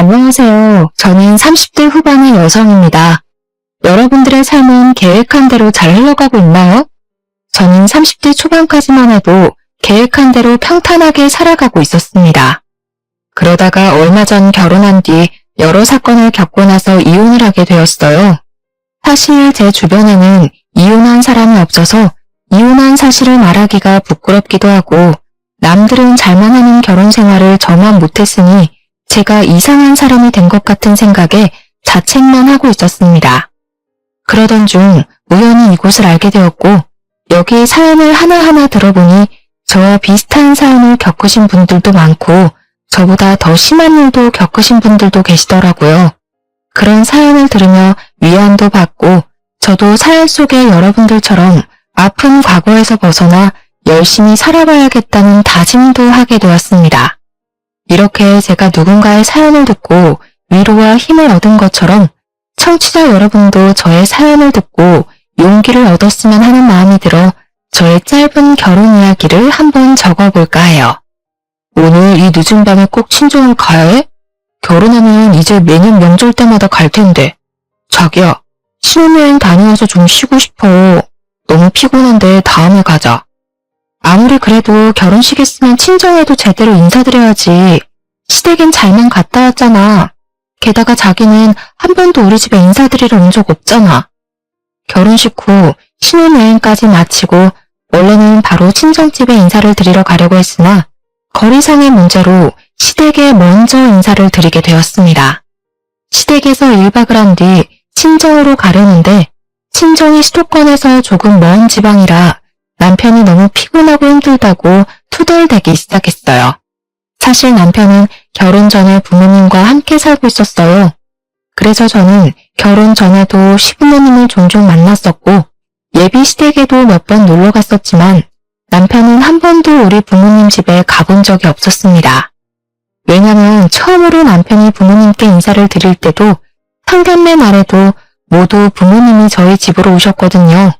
안녕하세요. 저는 30대 후반의 여성입니다. 여러분들의 삶은 계획한 대로 잘 흘러가고 있나요? 저는 30대 초반까지만 해도 계획한 대로 평탄하게 살아가고 있었습니다. 그러다가 얼마 전 결혼한 뒤 여러 사건을 겪고 나서 이혼을 하게 되었어요. 사실 제 주변에는 이혼한 사람이 없어서 이혼한 사실을 말하기가 부끄럽기도 하고 남들은 잘만 하는 결혼 생활을 저만 못했으니 제가 이상한 사람이 된 것 같은 생각에 자책만 하고 있었습니다. 그러던 중 우연히 이곳을 알게 되었고 여기 사연을 하나하나 들어보니 저와 비슷한 사연을 겪으신 분들도 많고 저보다 더 심한 일도 겪으신 분들도 계시더라고요. 그런 사연을 들으며 위안도 받고 저도 사연 속의 여러분들처럼 아픈 과거에서 벗어나 열심히 살아봐야겠다는 다짐도 하게 되었습니다. 이렇게 제가 누군가의 사연을 듣고 위로와 힘을 얻은 것처럼 청취자 여러분도 저의 사연을 듣고 용기를 얻었으면 하는 마음이 들어 저의 짧은 결혼 이야기를 한번 적어볼까 해요. 오늘 이 늦은 밤에 꼭 친정을 가야 해? 결혼하면 이제 매년 명절 때마다 갈 텐데. 자기야, 신혼여행 다녀와서 좀 쉬고 싶어. 너무 피곤한데 다음에 가자. 아무리 그래도 결혼식 했으면 친정에도 제대로 인사드려야지. 시댁엔 잘만 갔다 왔잖아. 게다가 자기는 한 번도 우리 집에 인사드리러 온 적 없잖아. 결혼식 후 신혼여행까지 마치고 원래는 바로 친정집에 인사를 드리러 가려고 했으나 거리상의 문제로 시댁에 먼저 인사를 드리게 되었습니다. 시댁에서 1박을 한 뒤 친정으로 가려는데 친정이 수도권에서 조금 먼 지방이라 남편이 너무 피곤하고 힘들다고 투덜대기 시작했어요. 사실 남편은 결혼 전에 부모님과 함께 살고 있었어요. 그래서 저는 결혼 전에도 시부모님을 종종 만났었고 예비 시댁에도 몇 번 놀러 갔었지만 남편은 한 번도 우리 부모님 집에 가본 적이 없었습니다. 왜냐면 처음으로 남편이 부모님께 인사를 드릴 때도 상견례 날에도 모두 부모님이 저희 집으로 오셨거든요.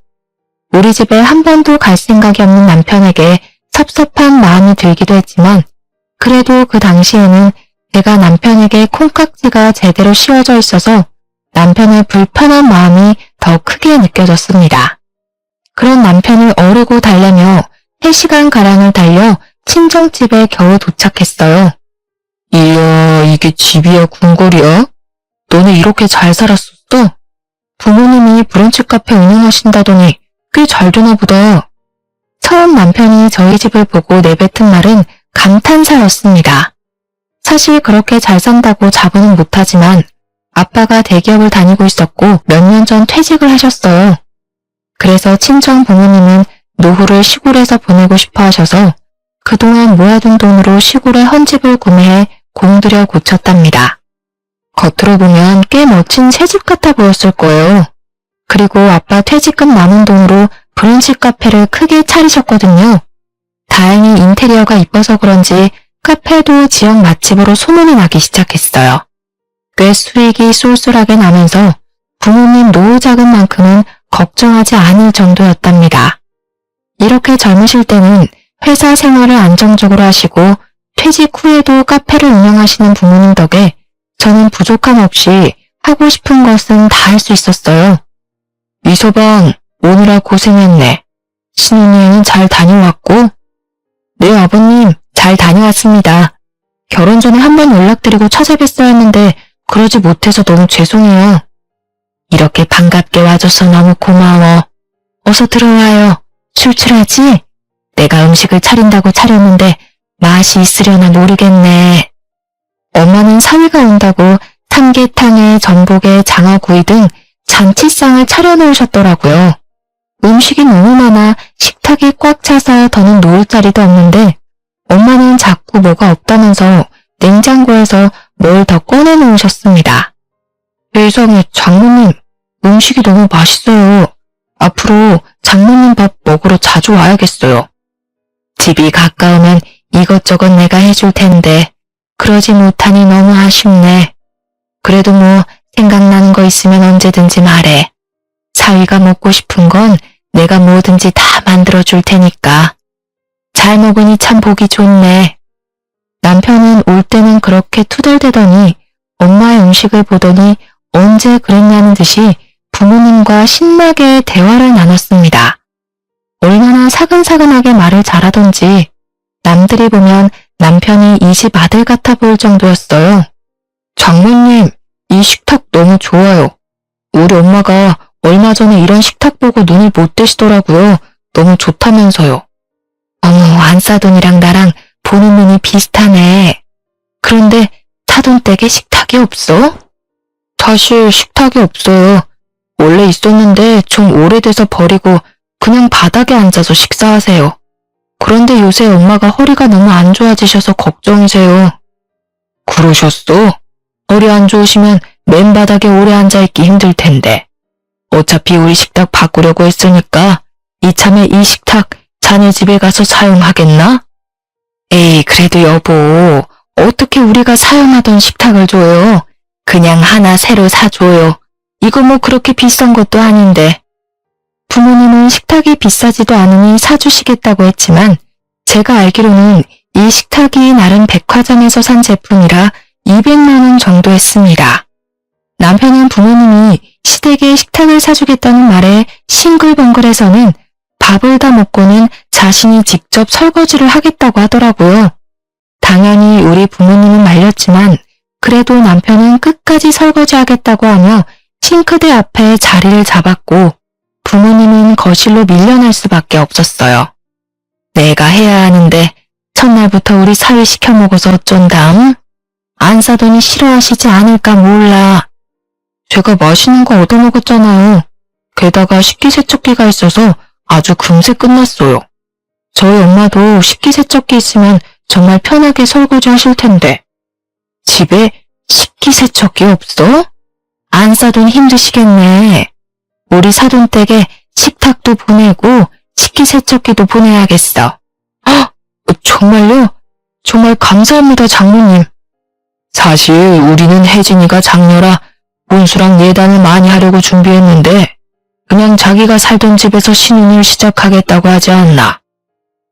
우리 집에 한 번도 갈 생각이 없는 남편에게 섭섭한 마음이 들기도 했지만 그래도 그 당시에는 제가 남편에게 콩깍지가 제대로 씌워져 있어서 남편의 불편한 마음이 더 크게 느껴졌습니다. 그런 남편을 어르고 달래며 3시간가량을 달려 친정집에 겨우 도착했어요. 이야, 이게 집이야 궁궐이야? 너네 이렇게 잘 살았었어? 부모님이 브런치 카페 운영하신다더니 꽤 잘 되나 보다. 처음 남편이 저희 집을 보고 내뱉은 말은 감탄사였습니다. 사실 그렇게 잘 산다고 자부는 못하지만 아빠가 대기업을 다니고 있었고 몇 년 전 퇴직을 하셨어요. 그래서 친정 부모님은 노후를 시골에서 보내고 싶어 하셔서 그동안 모아둔 돈으로 시골에 헌집을 구매해 공들여 고쳤답니다. 겉으로 보면 꽤 멋진 새집 같아 보였을 거예요. 그리고 아빠 퇴직금 남은 돈으로 브런치 카페를 크게 차리셨거든요. 다행히 인테리어가 이뻐서 그런지 카페도 지역 맛집으로 소문이 나기 시작했어요. 꽤 수익이 쏠쏠하게 나면서 부모님 노후 자금만큼은 걱정하지 않을 정도였답니다. 이렇게 젊으실 때는 회사 생활을 안정적으로 하시고 퇴직 후에도 카페를 운영하시는 부모님 덕에 저는 부족함 없이 하고 싶은 것은 다 할 수 있었어요. 미소방, 오느라 고생했네. 신혼여행은 잘 다녀왔고? 네, 아버님, 잘 다녀왔습니다. 결혼 전에 한 번 연락드리고 찾아뵀어야 했는데 그러지 못해서 너무 죄송해요. 이렇게 반갑게 와줘서 너무 고마워. 어서 들어와요. 출출하지? 내가 음식을 차린다고 차렸는데 맛이 있으려나 모르겠네. 엄마는 사위가 온다고 삼계탕에 전복에 장어구이 등 잔치상을 차려놓으셨더라고요. 음식이 너무 많아 식탁이 꽉 차서 더는 놓을 자리도 없는데 엄마는 자꾸 뭐가 없다면서 냉장고에서 뭘 더 꺼내놓으셨습니다. 세상에 장모님, 음식이 너무 맛있어요. 앞으로 장모님 밥 먹으러 자주 와야겠어요. 집이 가까우면 이것저것 내가 해줄 텐데 그러지 못하니 너무 아쉽네. 그래도 뭐 생각나는 거 있으면 언제든지 말해. 사위가 먹고 싶은 건 내가 뭐든지 다 만들어줄 테니까. 잘 먹으니 참 보기 좋네. 남편은 올 때는 그렇게 투덜대더니 엄마의 음식을 보더니 언제 그랬냐는 듯이 부모님과 신나게 대화를 나눴습니다. 얼마나 사근사근하게 말을 잘하던지 남들이 보면 남편이 이 집 아들 같아 보일 정도였어요. 장모님, 이 식탁 너무 좋아요. 우리 엄마가 얼마 전에 이런 식탁 보고 눈을 못 떼시더라고요. 너무 좋다면서요. 어머, 안사돈이랑 나랑 보는 눈이 비슷하네. 그런데 사돈댁에 식탁이 없어? 사실 식탁이 없어요. 원래 있었는데 좀 오래돼서 버리고 그냥 바닥에 앉아서 식사하세요. 그런데 요새 엄마가 허리가 너무 안 좋아지셔서 걱정이세요. 그러셨어? 허리 안 좋으시면 맨바닥에 오래 앉아있기 힘들 텐데. 어차피 우리 식탁 바꾸려고 했으니까 이참에 이 식탁 자네 집에 가서 사용하겠나? 에이, 그래도 여보, 어떻게 우리가 사용하던 식탁을 줘요? 그냥 하나 새로 사줘요. 이거 뭐 그렇게 비싼 것도 아닌데. 부모님은 식탁이 비싸지도 않으니 사주시겠다고 했지만 제가 알기로는 이 식탁이 나름 백화점에서 산 제품이라 200만 원 정도 했습니다. 남편은 부모님이 시댁에 식탁을 사주겠다는 말에 싱글벙글해서는 밥을 다 먹고는 자신이 직접 설거지를 하겠다고 하더라고요. 당연히 우리 부모님은 말렸지만 그래도 남편은 끝까지 설거지하겠다고 하며 싱크대 앞에 자리를 잡았고 부모님은 거실로 밀려날 수밖에 없었어요. 내가 해야 하는데 첫날부터 우리 사위 시켜 먹어서 어쩐담? 안 사더니 싫어하시지 않을까 몰라. 제가 맛있는 거 얻어먹었잖아요. 게다가 식기세척기가 있어서 아주 금세 끝났어요. 저희 엄마도 식기세척기 있으면 정말 편하게 설거지 하실 텐데. 집에 식기세척기 없어? 안 사돈 힘드시겠네. 우리 사돈댁에 식탁도 보내고 식기세척기도 보내야겠어. 헉! 정말요? 정말 감사합니다, 장모님. 사실 우리는 혜진이가 장녀라 혼수랑 예단을 많이 하려고 준비했는데 그냥 자기가 살던 집에서 신혼을 시작하겠다고 하지 않나.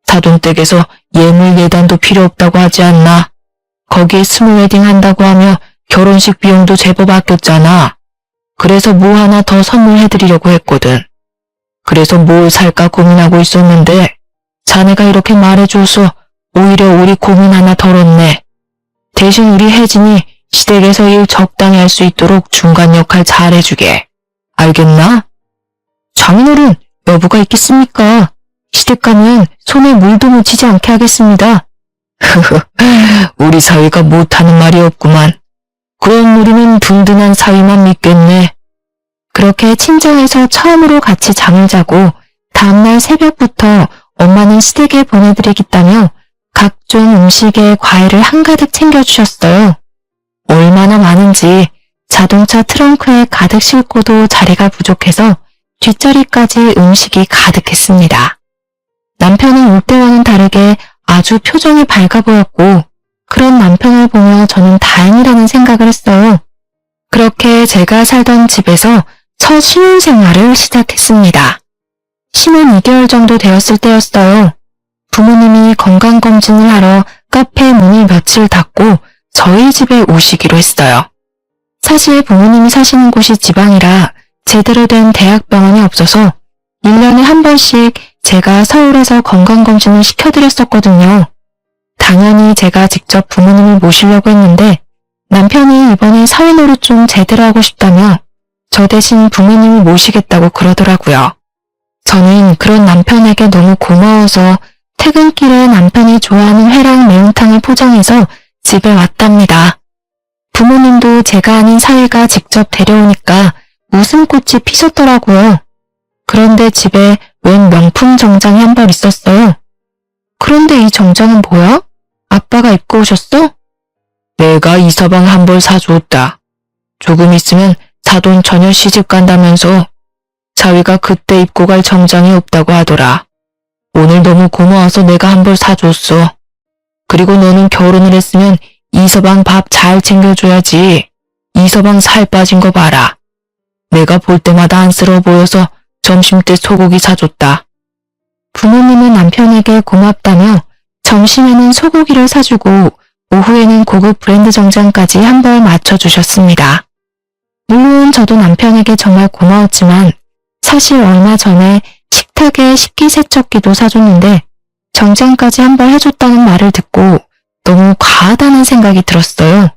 사돈댁에서 예물 예단도 필요 없다고 하지 않나. 거기에 스몰웨딩 한다고 하며 결혼식 비용도 제법 아꼈잖아. 그래서 뭐 하나 더 선물해드리려고 했거든. 그래서 뭘 살까 고민하고 있었는데 자네가 이렇게 말해줘서 오히려 우리 고민 하나 덜었네. 대신 우리 혜진이 시댁에서 일 적당히 할 수 있도록 중간 역할 잘해주게. 알겠나? 장인어른, 여부가 있겠습니까? 시댁 가면 손에 물도 묻히지 않게 하겠습니다. 우리 사위가 못하는 말이 없구만. 그럼 우리는 든든한 사위만 믿겠네. 그렇게 친정에서 처음으로 같이 잠을 자고 다음날 새벽부터 엄마는 시댁에 보내드리겠다며 각종 음식에 과일을 한가득 챙겨주셨어요. 얼마나 많은지 자동차 트렁크에 가득 싣고도 자리가 부족해서 뒷자리까지 음식이 가득했습니다. 남편은 올 때와는 다르게 아주 표정이 밝아 보였고 그런 남편을 보며 저는 다행이라는 생각을 했어요. 그렇게 제가 살던 집에서 첫 신혼생활을 시작했습니다. 신혼 2개월 정도 되었을 때였어요. 부모님이 건강검진을 하러 카페 문을 며칠 닫고 저희 집에 오시기로 했어요. 사실 부모님이 사시는 곳이 지방이라 제대로 된 대학병원이 없어서 1년에 한 번씩 제가 서울에서 건강검진을 시켜드렸었거든요. 당연히 제가 직접 부모님을 모시려고 했는데 남편이 이번에 사회노릇 좀 제대로 하고 싶다며 저 대신 부모님을 모시겠다고 그러더라고요. 저는 그런 남편에게 너무 고마워서 퇴근길에 남편이 좋아하는 회랑 매운탕을 포장해서 집에 왔답니다. 부모님도 제가 아닌 사위가 직접 데려오니까 웃음꽃이 피셨더라고요. 그런데 집에 웬 명품 정장이 한 벌 있었어요. 그런데 이 정장은 뭐야? 아빠가 입고 오셨어? 내가 이서방 한 벌 사주었다. 조금 있으면 사돈 처녀 시집 간다면서 사위가 그때 입고 갈 정장이 없다고 하더라. 오늘 너무 고마워서 내가 한 벌 사줬어. 그리고 너는 결혼을 했으면 이서방 밥 잘 챙겨줘야지. 이서방 살 빠진 거 봐라. 내가 볼 때마다 안쓰러워 보여서 점심때 소고기 사줬다. 부모님은 남편에게 고맙다며 점심에는 소고기를 사주고 오후에는 고급 브랜드 정장까지 한 벌 맞춰주셨습니다. 물론 저도 남편에게 정말 고마웠지만 사실 얼마 전에 식탁에 식기세척기도 사줬는데 정장까지 한 벌 해줬다는 말을 듣고 너무 과하다는 생각이 들었어요.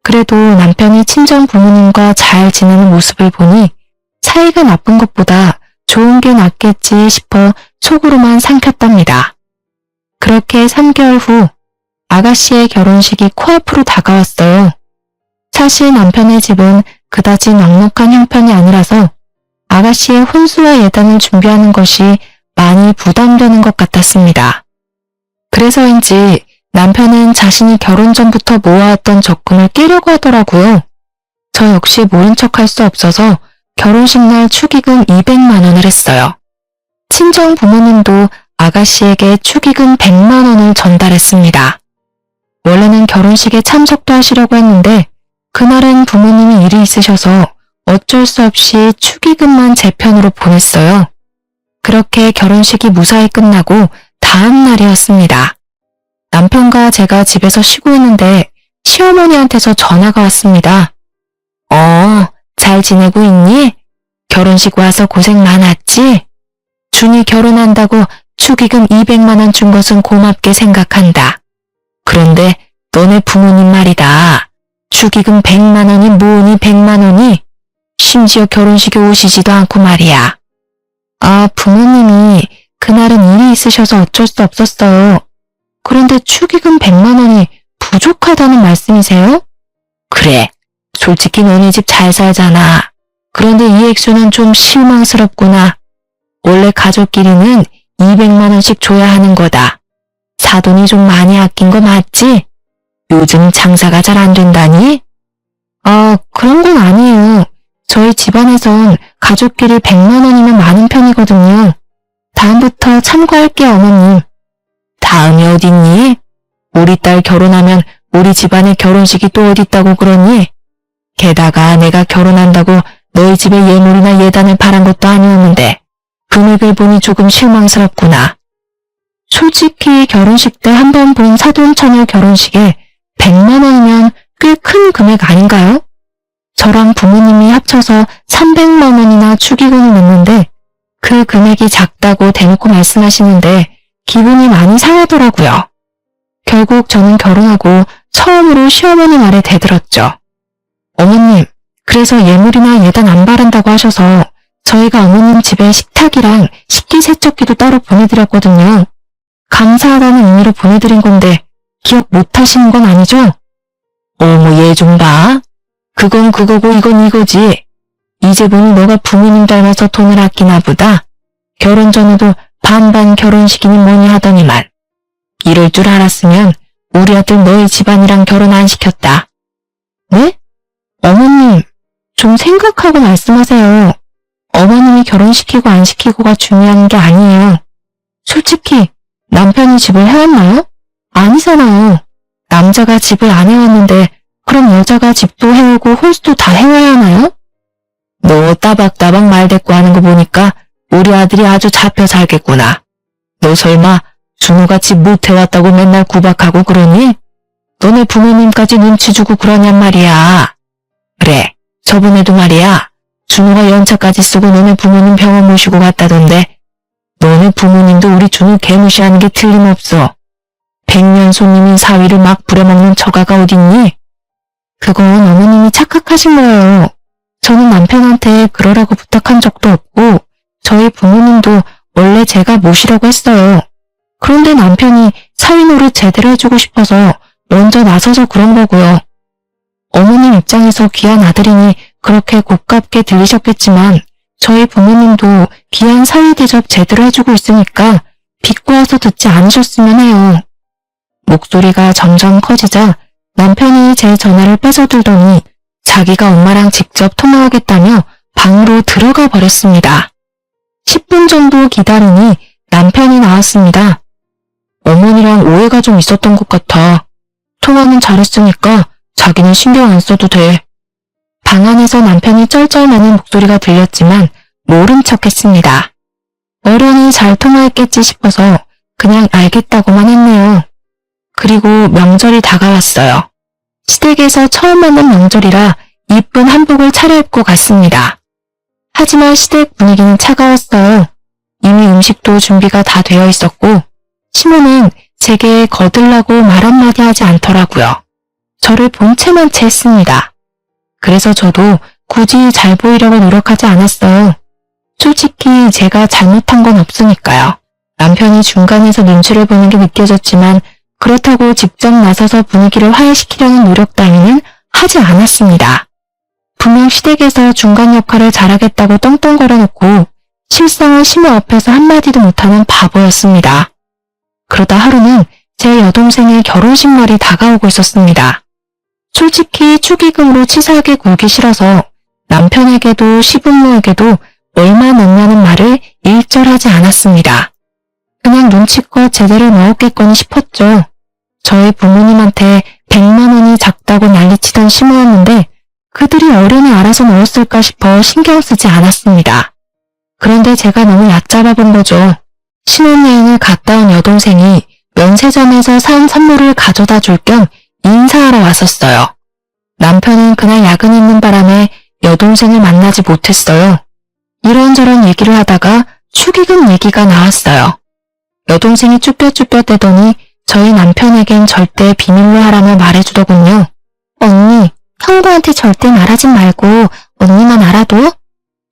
그래도 남편이 친정 부모님과 잘 지내는 모습을 보니 사이가 나쁜 것보다 좋은 게 낫겠지 싶어 속으로만 삼켰답니다. 그렇게 3개월 후 아가씨의 결혼식이 코앞으로 다가왔어요. 사실 남편의 집은 그다지 넉넉한 형편이 아니라서 아가씨의 혼수와 예단을 준비하는 것이 많이 부담되는 것 같았습니다. 그래서인지 남편은 자신이 결혼 전부터 모아왔던 적금을 깨려고 하더라고요. 저 역시 모른 척할 수 없어서 결혼식 날 축의금 200만 원을 했어요. 친정 부모님도 아가씨에게 축의금 100만 원을 전달했습니다. 원래는 결혼식에 참석도 하시려고 했는데 그날은 부모님이 일이 있으셔서 어쩔 수 없이 축의금만 제 편으로 보냈어요. 그렇게 결혼식이 무사히 끝나고 다음 날이었습니다. 남편과 제가 집에서 쉬고 있는데 시어머니한테서 전화가 왔습니다. 잘 지내고 있니? 결혼식 와서 고생 많았지? 준이 결혼한다고 축의금 200만 원 준 것은 고맙게 생각한다. 그런데 너네 부모님 말이다. 축의금 100만 원이 뭐니 100만 원이? 심지어 결혼식에 오시지도 않고 말이야. 부모님이 그날은 일이 있으셔서 어쩔 수 없었어요. 그런데 축의금 100만 원이 부족하다는 말씀이세요? 그래, 솔직히 너네 집 잘 살잖아. 그런데 이 액수는 좀 실망스럽구나. 원래 가족끼리는 200만 원씩 줘야 하는 거다. 사돈이 좀 많이 아낀 거 맞지? 요즘 장사가 잘 안 된다니? 그런 건 아니에요. 저희 집안에선 가족끼리 100만 원이면 많은 편이거든요. 다음부터 참고할게요, 어머님. 다음이 어딨니? 우리 딸 결혼하면 우리 집안에 결혼식이 또 어딨다고 그러니? 게다가 내가 결혼한다고 너희 집에 예물이나 예단을 바란 것도 아니었는데 금액을 보니 조금 실망스럽구나. 솔직히 결혼식 때 한 번 본 사돈처녀 결혼식에 100만 원이면 꽤 큰 금액 아닌가요? 저랑 부모님이 합쳐서 300만 원이나 축의금을 냈는데 그 금액이 작다고 대놓고 말씀하시는데 기분이 많이 상하더라고요. 결국 저는 결혼하고 처음으로 시어머니 말에 대들었죠. 어머님, 그래서 예물이나 예단 안 바란다고 하셔서 저희가 어머님 집에 식탁이랑 식기세척기도 따로 보내드렸거든요. 감사하다는 의미로 보내드린 건데 기억 못 하시는 건 아니죠? 어머, 얘 좀 봐. 그건 그거고 이건 이거지. 이제 보니 너가 부모님 닮아서 돈을 아끼나 보다. 결혼 전에도 반반 결혼식이니 뭐니 하더니만. 이럴 줄 알았으면 우리 아들 너희 집안이랑 결혼 안 시켰다. 네? 어머님, 좀 생각하고 말씀하세요. 어머님이 결혼시키고 안 시키고가 중요한 게 아니에요. 솔직히 남편이 집을 해왔나요? 아니잖아요. 남자가 집을 안 해왔는데 그럼 여자가 집도 해오고 홀수도 다 해와야 하나요? 너 따박따박 말대꾸 하는 거 보니까 우리 아들이 아주 잡혀 살겠구나. 너 설마 준호가 집 못 해왔다고 맨날 구박하고 그러니? 너네 부모님까지 눈치 주고 그러냔 말이야. 그래, 저번에도 말이야. 준호가 연차까지 쓰고 너네 부모님 병원 모시고 갔다던데 너네 부모님도 우리 준호 개무시하는 게 틀림없어. 100년 손님인 사위를 막 부려먹는 처가가 어딨니? 그건 어머님이 착각하신 거예요. 저는 남편한테 그러라고 부탁한 적도 없고 저희 부모님도 원래 제가 모시려고 했어요. 그런데 남편이 사위 노릇 제대로 해주고 싶어서 먼저 나서서 그런 거고요. 어머님 입장에서 귀한 아들이니 그렇게 고깝게 들리셨겠지만 저희 부모님도 귀한 사위 대접 제대로 해주고 있으니까 비꼬아서 듣지 않으셨으면 해요. 목소리가 점점 커지자 남편이 제 전화를 뺏어들더니 자기가 엄마랑 직접 통화하겠다며 방으로 들어가 버렸습니다. 10분 정도 기다리니 남편이 나왔습니다. 어머니랑 오해가 좀 있었던 것 같아. 통화는 잘했으니까 자기는 신경 안 써도 돼. 방 안에서 남편이 쩔쩔매는 목소리가 들렸지만 모른 척했습니다. 어련히 잘 통화했겠지 싶어서 그냥 알겠다고만 했네요. 그리고 명절이 다가왔어요. 시댁에서 처음 맞는 명절이라 이쁜 한복을 차려입고 갔습니다. 하지만 시댁 분위기는 차가웠어요. 이미 음식도 준비가 다 되어 있었고 시모는 제게 거들라고 말 한마디 하지 않더라고요. 저를 본체만 했습니다. 그래서 저도 굳이 잘 보이려고 노력하지 않았어요. 솔직히 제가 잘못한 건 없으니까요. 남편이 중간에서 눈치를 보는 게 느껴졌지만 그렇다고 직접 나서서 분위기를 화해시키려는 노력 따위는 하지 않았습니다. 분명 시댁에서 중간 역할을 잘하겠다고 떵떵거려놓고 실상은 시모 앞에서 한마디도 못하는 바보였습니다. 그러다 하루는 제 여동생의 결혼식 날이 다가오고 있었습니다. 솔직히 축의금으로 치사하게 굴기 싫어서 남편에게도 시부모에게도 얼마 넣냐는 말을 일절하지 않았습니다. 그냥 눈치껏 제대로 넣었겠거니 싶었죠. 저희 부모님한테 100만 원이 작다고 난리치던 시모였는데 그들이 어련히 알아서 넣었을까 싶어 신경 쓰지 않았습니다. 그런데 제가 너무 얕잡아 본 거죠. 신혼여행을 갔다 온 여동생이 면세점에서 산 선물을 가져다 줄 겸 인사하러 왔었어요. 남편은 그날 야근 있는 바람에 여동생을 만나지 못했어요. 이런저런 얘기를 하다가 축의금 얘기가 나왔어요. 여동생이 쭈뼛쭈뼛대더니 저희 남편에겐 절대 비밀로 하라며 말해주더군요. 언니, 형부한테 절대 말하지 말고 언니만 알아도?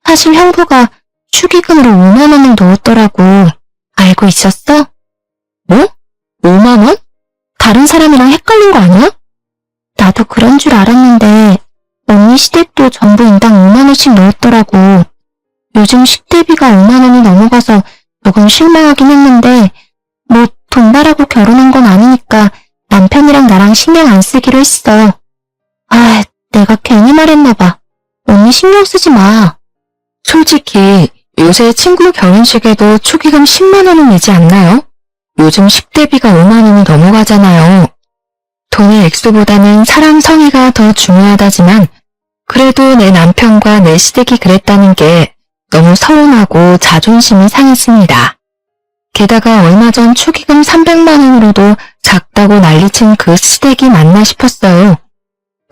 사실 형부가 축의금으로 5만 원을 넣었더라고. 알고 있었어? 뭐? 5만 원? 다른 사람이랑 헷갈린 거 아니야? 나도 그런 줄 알았는데 언니 시댁도 전부 인당 5만 원씩 넣었더라고. 요즘 식대비가 5만 원이 넘어가서 조금 실망하긴 했는데 뭐 돈 바라고 결혼한 건 아니니까 남편이랑 나랑 신경 안 쓰기로 했어. 아, 내가 괜히 말했나 봐. 언니 신경 쓰지 마. 솔직히 요새 친구 결혼식에도 축의금 10만 원은 내지 않나요? 요즘 식대비가 5만 원이 넘어가잖아요. 돈의 액수보다는 사랑 성의가 더 중요하다지만 그래도 내 남편과 내 시댁이 그랬다는 게 너무 서운하고 자존심이 상했습니다. 게다가 얼마 전 축의금 300만 원으로도 작다고 난리친 그 시댁이 맞나 싶었어요.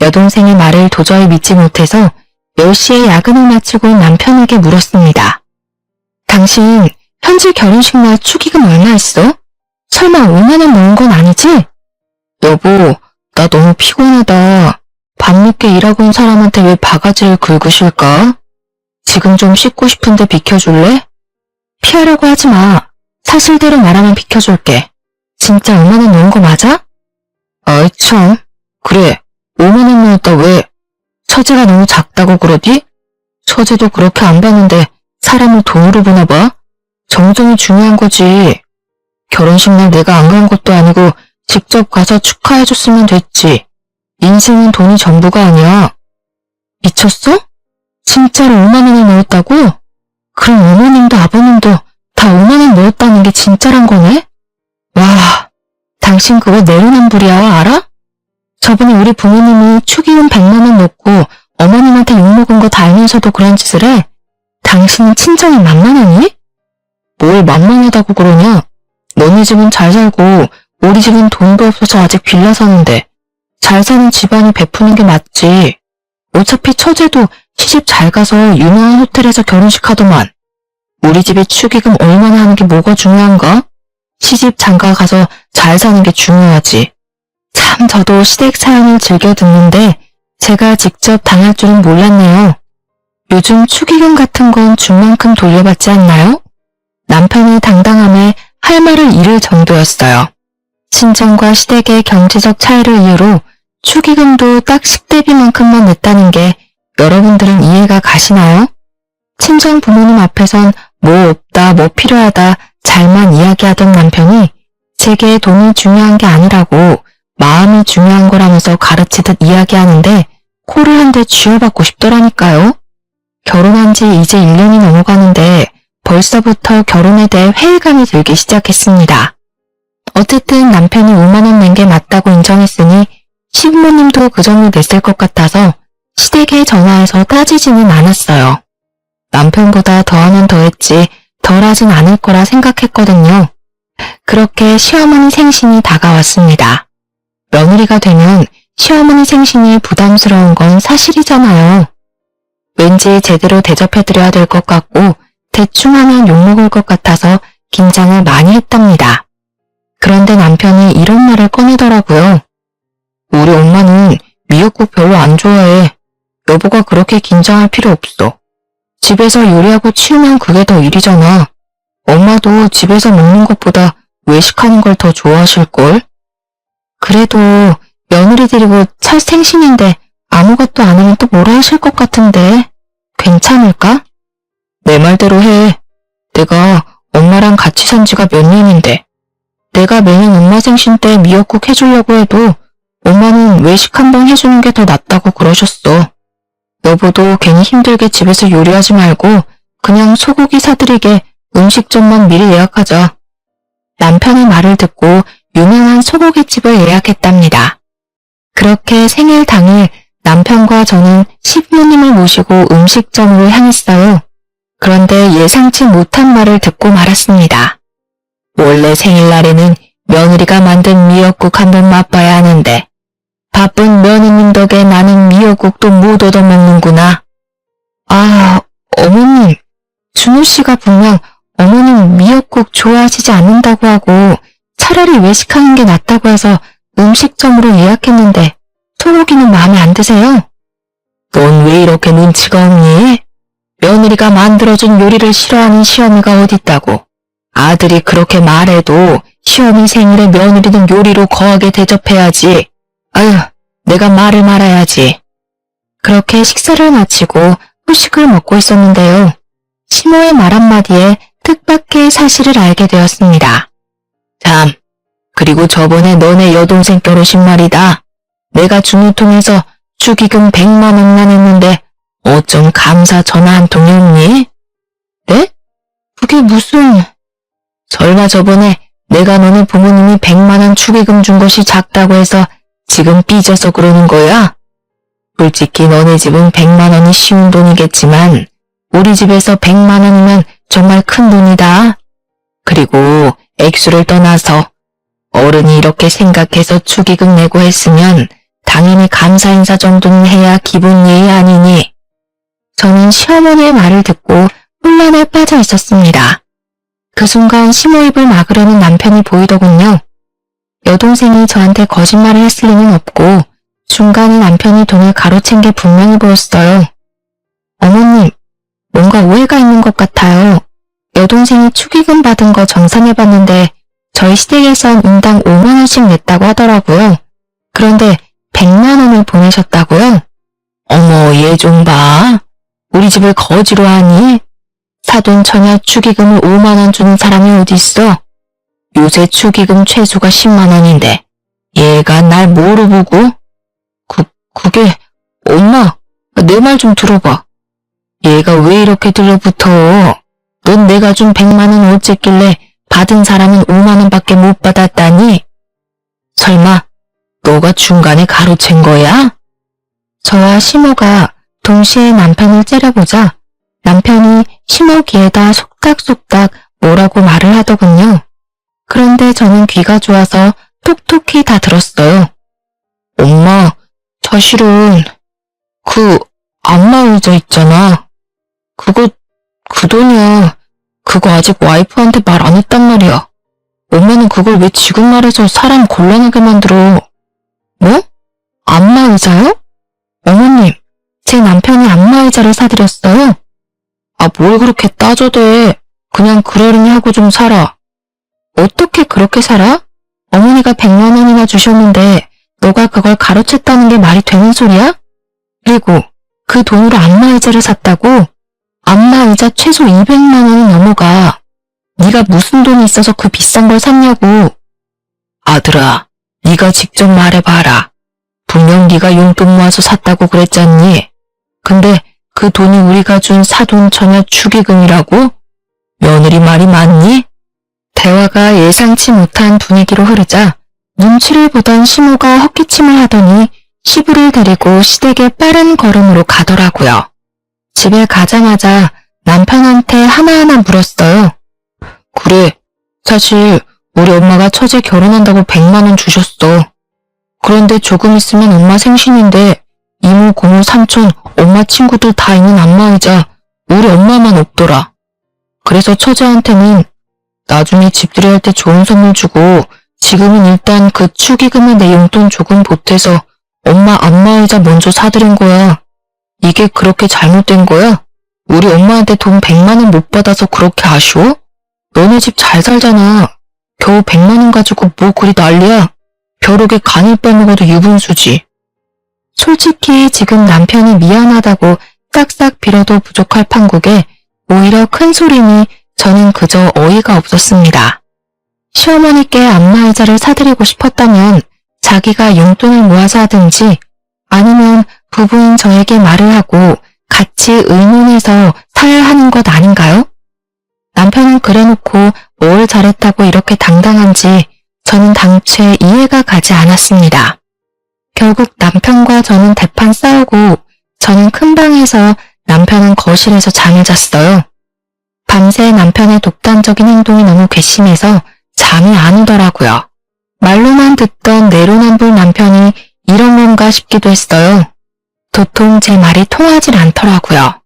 여동생의 말을 도저히 믿지 못해서 10시에 야근을 마치고 남편에게 물었습니다. 당신 현지 결혼식 날 축의금 얼마 했어? 설마 5만 원 넣은 건 아니지? 여보, 나 너무 피곤하다. 밤늦게 일하고 온 사람한테 왜 바가지를 긁으실까? 지금 좀 씻고 싶은데 비켜줄래? 피하려고 하지 마. 사실대로 말하면 비켜줄게. 진짜 5만 원 넣은 거 맞아? 아이 참. 그래, 5만 원 넣었다 왜? 처제가 너무 작다고 그러디? 처제도 그렇게 안 봤는데 사람을 돈으로 보나 봐? 정성이 중요한 거지. 결혼식 날 내가 안 간 것도 아니고 직접 가서 축하해줬으면 됐지. 인생은 돈이 전부가 아니야. 미쳤어? 진짜로 5만 원을 넣었다고? 그럼 어머님도 아버님도 다 5만 원 넣었다는 게 진짜란 거네? 와, 당신 그거 내로남불이야, 알아? 저번에 우리 부모님이 축의금 100만 원 넣고 어머님한테 욕먹은 거 다 알면서도 그런 짓을 해? 당신은 친정이 만만하니? 뭘 만만하다고 그러냐? 너네 집은 잘 살고 우리 집은 돈도 없어서 아직 빌라 사는데 잘 사는 집안이 베푸는 게 맞지. 어차피 처제도 시집 잘 가서 유명한 호텔에서 결혼식 하더만. 우리 집에 축의금 얼마나 하는 게 뭐가 중요한가? 시집 장가 가서 잘 사는 게 중요하지. 참 저도 시댁 사연을 즐겨 듣는데 제가 직접 당할 줄은 몰랐네요. 요즘 축의금 같은 건 준 만큼 돌려받지 않나요? 남편의 당당함에 할 말을 잃을 정도였어요. 친정과 시댁의 경제적 차이를 이유로 축의금도 딱 식대비만큼만 냈다는 게 여러분들은 이해가 가시나요? 친정 부모님 앞에선 뭐 없다, 뭐 필요하다 잘만 이야기하던 남편이 제게 돈이 중요한 게 아니라고 마음이 중요한 거라면서 가르치듯 이야기하는데 코를 한 대 쥐어받고 싶더라니까요. 결혼한 지 이제 1년이 넘어가는데 벌써부터 결혼에 대해 회의감이 들기 시작했습니다. 어쨌든 남편이 5만 원 낸 게 맞다고 인정했으니 시부모님도 그 정도 냈을 것 같아서 시댁에 전화해서 따지지는 않았어요. 남편보다 더하면 더했지 덜하진 않을 거라 생각했거든요. 그렇게 시어머니 생신이 다가왔습니다. 며느리가 되면 시어머니 생신이 부담스러운 건 사실이잖아요. 왠지 제대로 대접해드려야 될 것 같고 대충 하면 욕먹을 것 같아서 긴장을 많이 했답니다. 그런데 남편이 이런 말을 꺼내더라고요. 우리 엄마는 미역국 별로 안 좋아해. 여보가 그렇게 긴장할 필요 없어. 집에서 요리하고 치우면 그게 더 일이잖아. 엄마도 집에서 먹는 것보다 외식하는 걸 더 좋아하실걸? 그래도 며느리들이고 첫 생신인데 아무것도 안 하면 또 뭐라 하실 것 같은데 괜찮을까? 내 말대로 해. 내가 엄마랑 같이 산 지가 몇 년인데 내가 매년 엄마 생신 때 미역국 해주려고 해도 엄마는 외식 한번 해주는 게 더 낫다고 그러셨어. 여보도 괜히 힘들게 집에서 요리하지 말고 그냥 소고기 사드리게 음식점만 미리 예약하자. 남편의 말을 듣고 유명한 소고기집을 예약했답니다. 그렇게 생일 당일 남편과 저는 시부모님을 모시고 음식점으로 향했어요. 그런데 예상치 못한 말을 듣고 말았습니다. 원래 생일날에는 며느리가 만든 미역국 한번 맛봐야 하는데 바쁜 며느님 덕에 나는 미역국도 못 얻어먹는구나. 아, 어머님, 준우 씨가 분명 어머님 미역국 좋아하시지 않는다고 하고 차라리 외식하는 게 낫다고 해서 음식점으로 예약했는데 소고기는 마음에 안 드세요? 넌 왜 이렇게 눈치가 없니? 며느리가 만들어준 요리를 싫어하는 시어미가 어딨다고. 아들이 그렇게 말해도 시어미 생일에 며느리는 요리로 거하게 대접해야지. 아휴, 내가 말을 말아야지. 그렇게 식사를 마치고 후식을 먹고 있었는데요. 시모의 말 한마디에 뜻밖의 사실을 알게 되었습니다. 참, 그리고 저번에 너네 여동생 결혼식 말이다. 내가 준우 통해서 축의금 100만 원만 했는데 어쩜 감사 전화 한 통이 없니? 네? 그게 무슨... 설마 저번에 내가 너네 부모님이 100만 원 축의금 준 것이 작다고 해서 지금 삐져서 그러는 거야? 솔직히 너네 집은 100만 원이 쉬운 돈이겠지만 우리 집에서 100만 원이면 정말 큰 돈이다. 그리고 액수를 떠나서 어른이 이렇게 생각해서 축의금 내고 했으면 당연히 감사 인사 정도는 해야 기본 예의 아니니. 저는 시어머니의 말을 듣고 혼란에 빠져 있었습니다. 그 순간 시모 입을 막으려는 남편이 보이더군요. 여동생이 저한테 거짓말을 했을 리는 없고 중간에 남편이 돈을 가로챈 게 분명히 보였어요. 어머님, 뭔가 오해가 있는 것 같아요. 여동생이 축의금 받은 거 정산해봤는데 저희 시댁에선 인당 5만 원씩 냈다고 하더라고요. 그런데 100만 원을 보내셨다고요? 어머, 얘 좀 봐. 우리 집을 거지로 하니? 사돈 처녀 축의금을 5만 원 주는 사람이 어디 있어? 요새 축의금 최소가 10만 원인데 얘가 날 뭐로 보고? 그게 엄마, 내 말 좀 들어봐. 얘가 왜 이렇게 들러붙어? 넌 내가 준 100만 원 어쨌길래 받은 사람은 5만 원밖에 못 받았다니? 설마 너가 중간에 가로챈 거야? 저와 시모가 동시에 남편을 째려보자 남편이 시모 귀에다 속닥속닥 뭐라고 말을 하더군요. 그런데 저는 귀가 좋아서 톡톡히 다 들었어요. 엄마, 사실은 그 안마의자 있잖아. 그거 그 돈이야. 그거 아직 와이프한테 말 안 했단 말이야. 엄마는 그걸 왜 지금 말해서 사람 곤란하게 만들어. 뭐? 안마의자요? 어머님, 제 남편이 안마의자를 사드렸어요. 아, 뭘 그렇게 따져대. 그냥 그러려니 하고 좀 살아. 어떻게 그렇게 살아? 어머니가 100만 원이나 주셨는데 너가 그걸 가로챘다는 게 말이 되는 소리야? 그리고 그 돈으로 안마의자를 샀다고? 안마의자 최소 200만 원이 넘어가. 네가 무슨 돈이 있어서 그 비싼 걸 샀냐고. 아들아, 네가 직접 말해봐라. 분명 네가 용돈 모아서 샀다고 그랬잖니. 근데 그 돈이 우리가 준 사돈 처녀 축의금이라고? 며느리 말이 맞니? 대화가 예상치 못한 분위기로 흐르자 눈치를 보던 시모가 헛기침을 하더니 시부를 데리고 시댁에 빠른 걸음으로 가더라고요. 집에 가자마자 남편한테 하나하나 물었어요. 그래, 사실 우리 엄마가 처제 결혼한다고 100만 원 주셨어. 그런데 조금 있으면 엄마 생신인데 이모, 고모, 삼촌, 엄마 친구들 다 있는 안마의자 우리 엄마만 없더라. 그래서 처제한테는 나중에 집들이 할 때 좋은 선물 주고 지금은 일단 그 축의금에 내 용돈 조금 보태서 엄마 안마의자 먼저 사드린 거야. 이게 그렇게 잘못된 거야? 우리 엄마한테 돈 100만 원 못 받아서 그렇게 아쉬워? 너네 집 잘 살잖아. 겨우 100만 원 가지고 뭐 그리 난리야. 벼룩에 간을 빼먹어도 유분수지. 솔직히 지금 남편이 미안하다고 싹싹 빌어도 부족할 판국에 오히려 큰 소리니 저는 그저 어이가 없었습니다. 시어머니께 안마의자를 사드리고 싶었다면 자기가 용돈을 모아서 하든지 아니면 부부인 저에게 말을 하고 같이 의논해서 사야 하는 것 아닌가요? 남편은 그래놓고 뭘 잘했다고 이렇게 당당한지 저는 당최 이해가 가지 않았습니다. 결국 남편과 저는 대판 싸우고 저는 큰 방에서 남편은 거실에서 잠을 잤어요. 밤새 남편의 독단적인 행동이 너무 괘씸해서 잠이 안 오더라고요. 말로만 듣던 내로남불 남편이 이런 건가 싶기도 했어요. 도통 제 말이 통하질 않더라고요.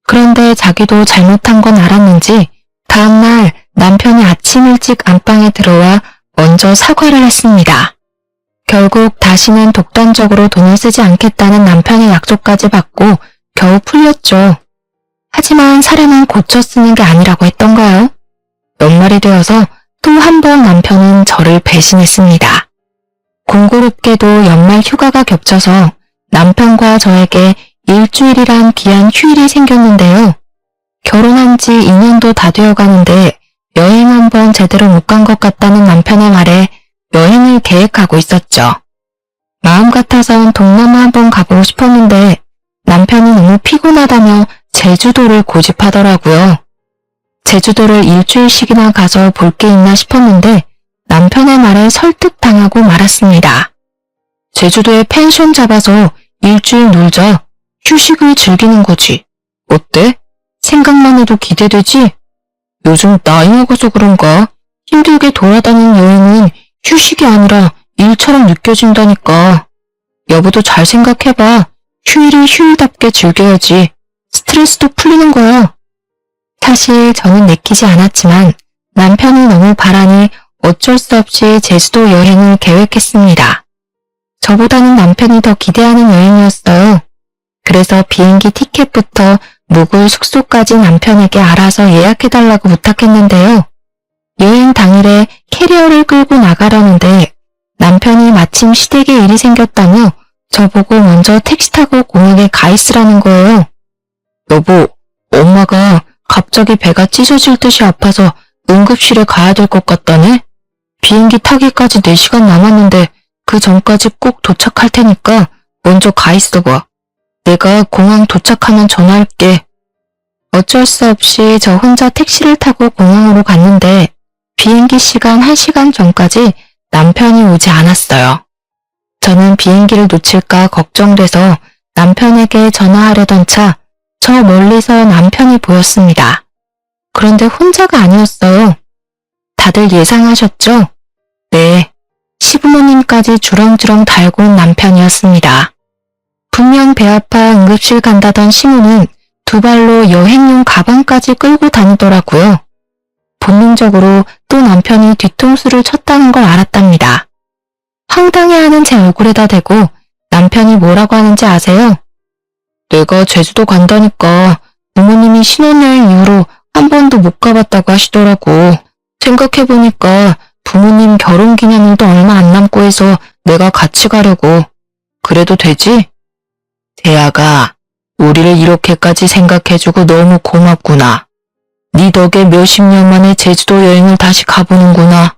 그런데 자기도 잘못한 건 알았는지 다음날 남편이 아침 일찍 안방에 들어와 먼저 사과를 했습니다. 결국 다시는 독단적으로 돈을 쓰지 않겠다는 남편의 약속까지 받고 겨우 풀렸죠. 하지만 사람은 고쳐 쓰는 게 아니라고 했던가요? 연말이 되어서 또 한 번 남편은 저를 배신했습니다. 공교롭게도 연말 휴가가 겹쳐서 남편과 저에게 일주일이란 귀한 휴일이 생겼는데요. 결혼한 지 2년도 다 되어 가는데 여행 한 번 제대로 못 간 것 같다는 남편의 말에 여행을 계획하고 있었죠. 마음 같아선 동남아 한번 가보고 싶었는데 남편이 너무 피곤하다며 제주도를 고집하더라고요. 제주도를 일주일씩이나 가서 볼 게 있나 싶었는데 남편의 말에 설득당하고 말았습니다. 제주도에 펜션 잡아서 일주일 놀자. 휴식을 즐기는 거지. 어때? 생각만 해도 기대되지? 요즘 나이 먹어서 그런가 힘들게 돌아다니는 여행은 휴식이 아니라 일처럼 느껴진다니까. 여보도 잘 생각해봐. 휴일을 휴일답게 즐겨야지. 스트레스도 풀리는 거야. 사실 저는 내키지 않았지만 남편이 너무 바라니 어쩔 수 없이 제주도 여행을 계획했습니다. 저보다는 남편이 더 기대하는 여행이었어요. 그래서 비행기 티켓부터 묵을 숙소까지 남편에게 알아서 예약해달라고 부탁했는데요. 여행 당일에 캐리어를 끌고 나가려는데 남편이 마침 시댁에 일이 생겼다며 저보고 먼저 택시 타고 공항에 가 있으라는 거예요. 여보, 엄마가 갑자기 배가 찢어질 듯이 아파서 응급실에 가야 될 것 같다네? 비행기 타기까지 4시간 남았는데 그 전까지 꼭 도착할 테니까 먼저 가 있어봐. 내가 공항 도착하면 전화할게. 어쩔 수 없이 저 혼자 택시를 타고 공항으로 갔는데 비행기 시간 1시간 전까지 남편이 오지 않았어요. 저는 비행기를 놓칠까 걱정돼서 남편에게 전화하려던 차, 저 멀리서 남편이 보였습니다. 그런데 혼자가 아니었어요. 다들 예상하셨죠? 네, 시부모님까지 주렁주렁 달고 온 남편이었습니다. 분명 배 아파 응급실 간다던 시모는 두 발로 여행용 가방까지 끌고 다니더라고요. 본능적으로 또 남편이 뒤통수를 쳤다는 걸 알았답니다. 황당해하는 제 얼굴에다 대고 남편이 뭐라고 하는지 아세요? 내가 제주도 간다니까 부모님이 신혼여행 이후로 한 번도 못 가봤다고 하시더라고. 생각해보니까 부모님 결혼기념일도 얼마 안 남고 해서 내가 같이 가려고. 그래도 되지? 대아가 우리를 이렇게까지 생각해주고 너무 고맙구나. 네 덕에 몇십 년 만에 제주도 여행을 다시 가보는구나.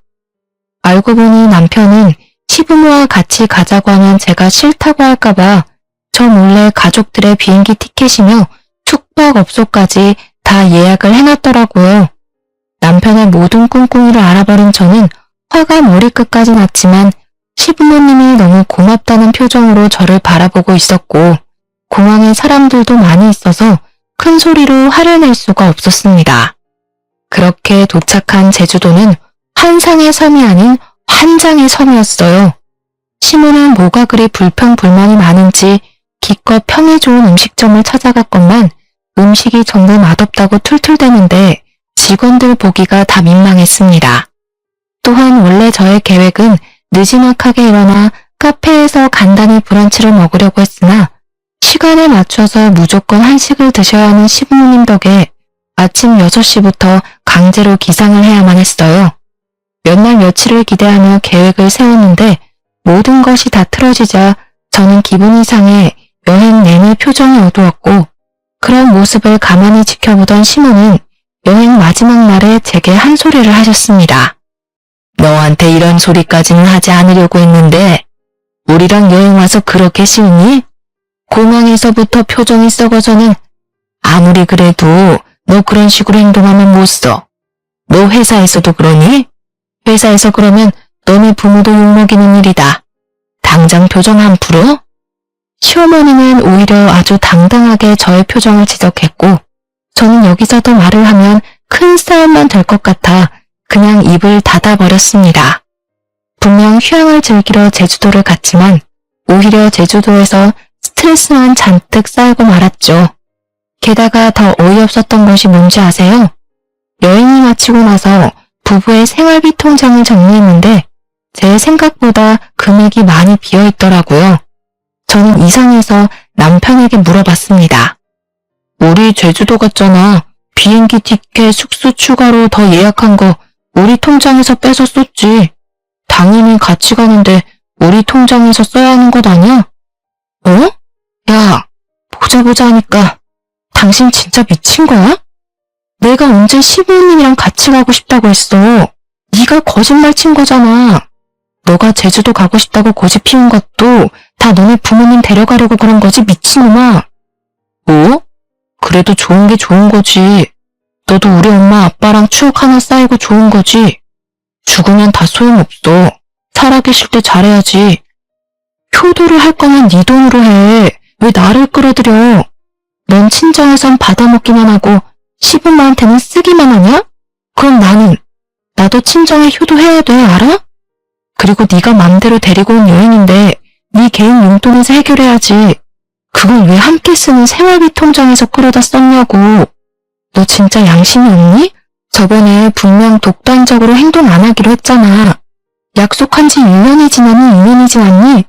알고 보니 남편은 시부모와 같이 가자고 하면 제가 싫다고 할까봐 저 몰래 가족들의 비행기 티켓이며 숙박업소까지 다 예약을 해놨더라고요. 남편의 모든 꿍꿍이를 알아버린 저는 화가 머리끝까지 났지만 시부모님이 너무 고맙다는 표정으로 저를 바라보고 있었고 공항에 사람들도 많이 있어서 큰 소리로 화를 낼 수가 없었습니다. 그렇게 도착한 제주도는 한 상의 섬이 아닌 한 장의 섬이었어요. 시몬은 뭐가 그리 불평불만이 많은지 기껏 평이 좋은 음식점을 찾아갔건만 음식이 전부 맛없다고 툴툴대는데 직원들 보기가 다 민망했습니다. 또한 원래 저의 계획은 느지막하게 일어나 카페에서 간단히 브런치를 먹으려고 했으나 시간에 맞춰서 무조건 한식을 드셔야 하는 시부모님 덕에 아침 6시부터 강제로 기상을 해야만 했어요. 몇 날 며칠을 기대하며 계획을 세웠는데 모든 것이 다 틀어지자 저는 기분이 상해 여행 내내 표정이 어두웠고 그런 모습을 가만히 지켜보던 시몬은 여행 마지막 날에 제게 한 소리를 하셨습니다. 너한테 이런 소리까지는 하지 않으려고 했는데 우리랑 여행 와서 그렇게 싫니? 공항에서부터 표정이 썩어서는 아무리 그래도 너 그런 식으로 행동하면 못 써. 너 회사에서도 그러니? 회사에서 그러면 너네 부모도 욕먹이는 일이다. 당장 표정 안 풀어? 시어머니는 오히려 아주 당당하게 저의 표정을 지적했고 저는 여기서 더 말을 하면 큰 싸움만 될 것 같아 그냥 입을 닫아버렸습니다. 분명 휴양을 즐기러 제주도를 갔지만 오히려 제주도에서 스트레스만 잔뜩 쌓이고 말았죠. 게다가 더 어이없었던 것이 뭔지 아세요? 여행이 마치고 나서 부부의 생활비 통장을 정리했는데 제 생각보다 금액이 많이 비어있더라고요. 저는 이상해서 남편에게 물어봤습니다. 우리 제주도 갔잖아. 비행기 티켓, 숙소 추가로 더 예약한 거 우리 통장에서 빼서 썼지. 당연히 같이 가는데 우리 통장에서 써야 하는 것 아니야? 어? 야, 보자 하니까 당신 진짜 미친 거야? 내가 언제 시부모님이랑 같이 가고 싶다고 했어. 네가 거짓말 친 거잖아. 너가 제주도 가고 싶다고 고집 피운 것도 다 너네 부모님 데려가려고 그런 거지 미친놈아. 뭐? 그래도 좋은 게 좋은 거지. 너도 우리 엄마 아빠랑 추억 하나 쌓이고 좋은 거지. 죽으면 다 소용없어. 살아계실 때 잘해야지. 효도를 할 거면 네 돈으로 해. 왜 나를 끌어들여. 넌 친정에선 받아먹기만 하고 시부모한테는 쓰기만 하냐? 그럼 나도 친정에 효도해야 돼, 알아? 그리고 네가 맘대로 데리고 온 여행인데 네 개인 용돈에서 해결해야지. 그걸 왜 함께 쓰는 생활비 통장에서 끌어다 썼냐고. 너 진짜 양심이 없니? 저번에 분명 독단적으로 행동 안 하기로 했잖아. 약속한 지 1년이 지나니 2년이 지났니?